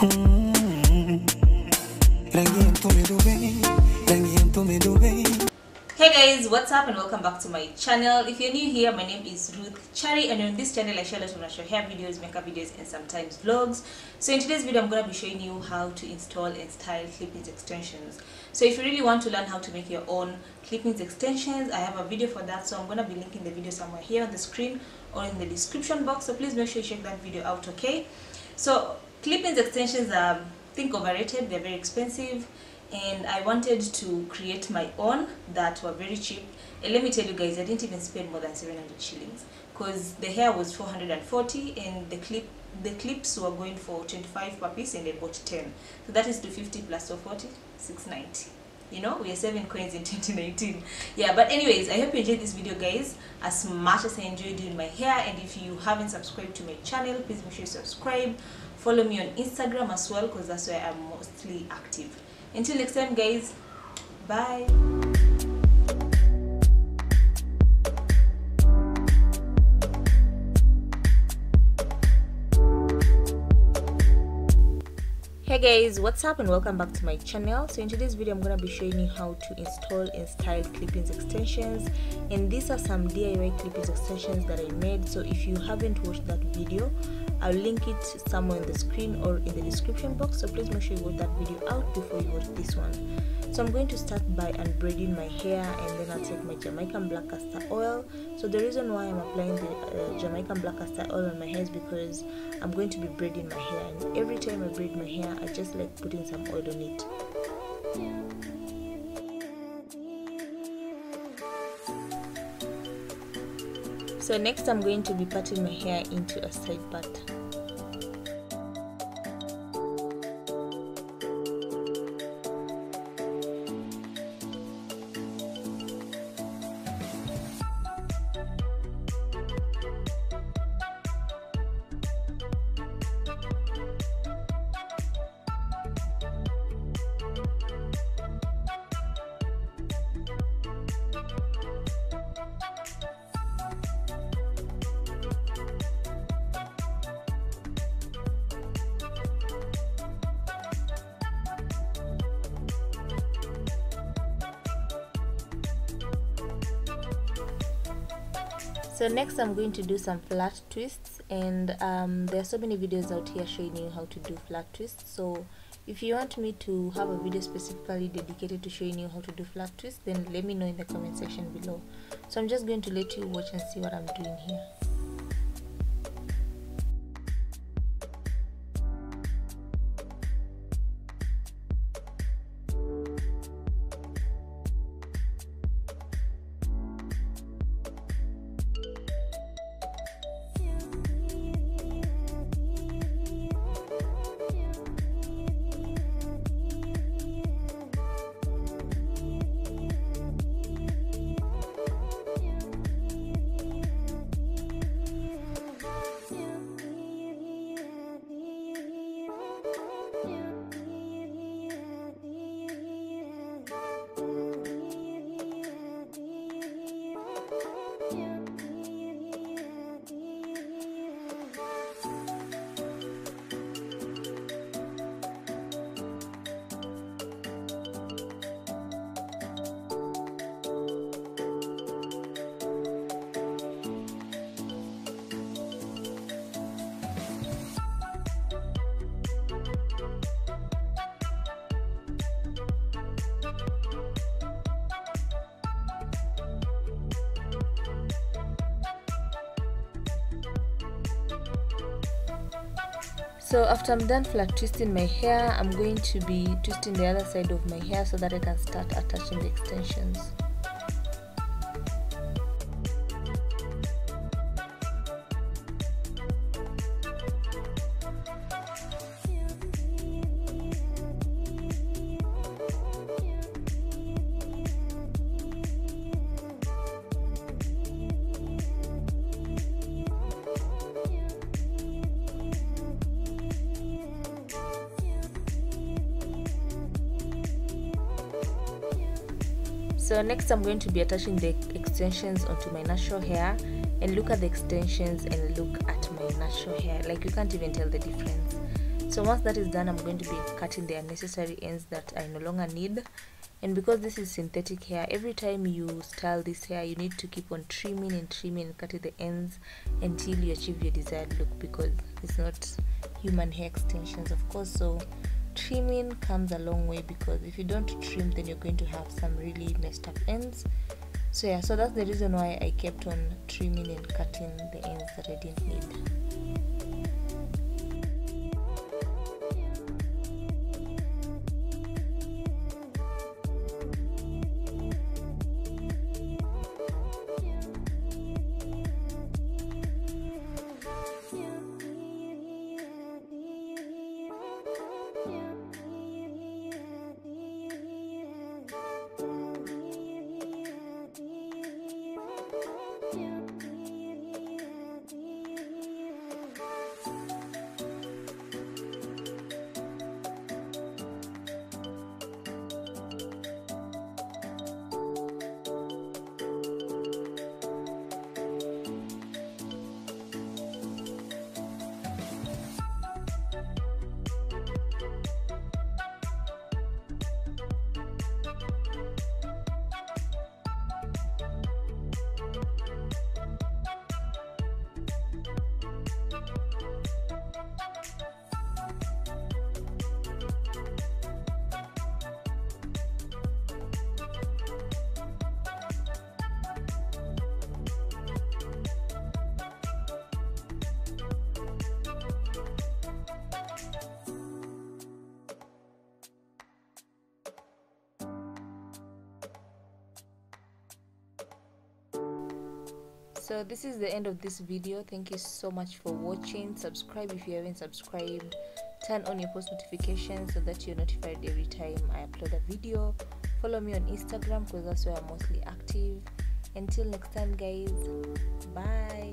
Hey guys, what's up and welcome back to my channel. If you're new here, my name is Ruth Chari, and on this channel I share a lot of natural hair videos, makeup videos, and sometimes vlogs. So in today's video I'm going to be showing you how to install and style ClipIns extensions. So if you really want to learn how to make your own ClipIns extensions, I have a video for that, so I'm going to be linking the video somewhere here on the screen or in the description box, so please make sure you check that video out, okay? So ClipIns extensions are, I think, overrated. They're very expensive, and I wanted to create my own that were very cheap. And let me tell you guys, I didn't even spend more than 700 shillings because the hair was 440 and the clips were going for 25 per piece, and I bought 10, so that is 250 plus 440, 690. You know, we are saving coins in 2019. Yeah, but anyways, I hope you enjoyed this video guys as much as I enjoyed doing my hair. And if you haven't subscribed to my channel, please make sure you subscribe. Follow me on Instagram as well, because that's where I'm mostly active. Until next time guys, bye. Hey guys, what's up and welcome back to my channel. So in today's video I'm going to be showing you how to install and style ClipIns extensions, and these are some DIY ClipIns extensions that I made. So if you haven't watched that video, I'll link it somewhere on the screen or in the description box, so please make sure you watch that video out before you watch this one. So I'm going to start by unbraiding my hair, and then I'll take my Jamaican black castor oil. So the reason why I'm applying the Jamaican black castor oil on my hair is because I'm going to be braiding my hair, and every time I braid my hair I just like putting some oil on it. So next I'm going to be parting my hair into a side part. So next I'm going to do some flat twists, and there are so many videos out here showing you how to do flat twists. So if you want me to have a video specifically dedicated to showing you how to do flat twists, then let me know in the comment section below. So I'm just going to let you watch and see what I'm doing here. So after I'm done flat twisting my hair, I'm going to be twisting the other side of my hair so that I can start attaching the extensions. So next I'm going to be attaching the extensions onto my natural hair, and look at the extensions and look at my natural hair, like you can't even tell the difference. So once that is done, I'm going to be cutting the unnecessary ends that I no longer need. And because this is synthetic hair, every time you style this hair, you need to keep on trimming and cutting the ends until you achieve your desired look, because it's not human hair extensions, of course. So trimming comes a long way, because if you don't trim, then you're going to have some really messed up ends. So yeah, so that's the reason why I kept on trimming and cutting the ends that I didn't need. So this is the end of this video. Thank you so much for watching. Subscribe if you haven't subscribed. Turn on your post notifications so that you're notified every time I upload a video. Follow me on Instagram because that's where I'm mostly active. Until next time, guys, bye.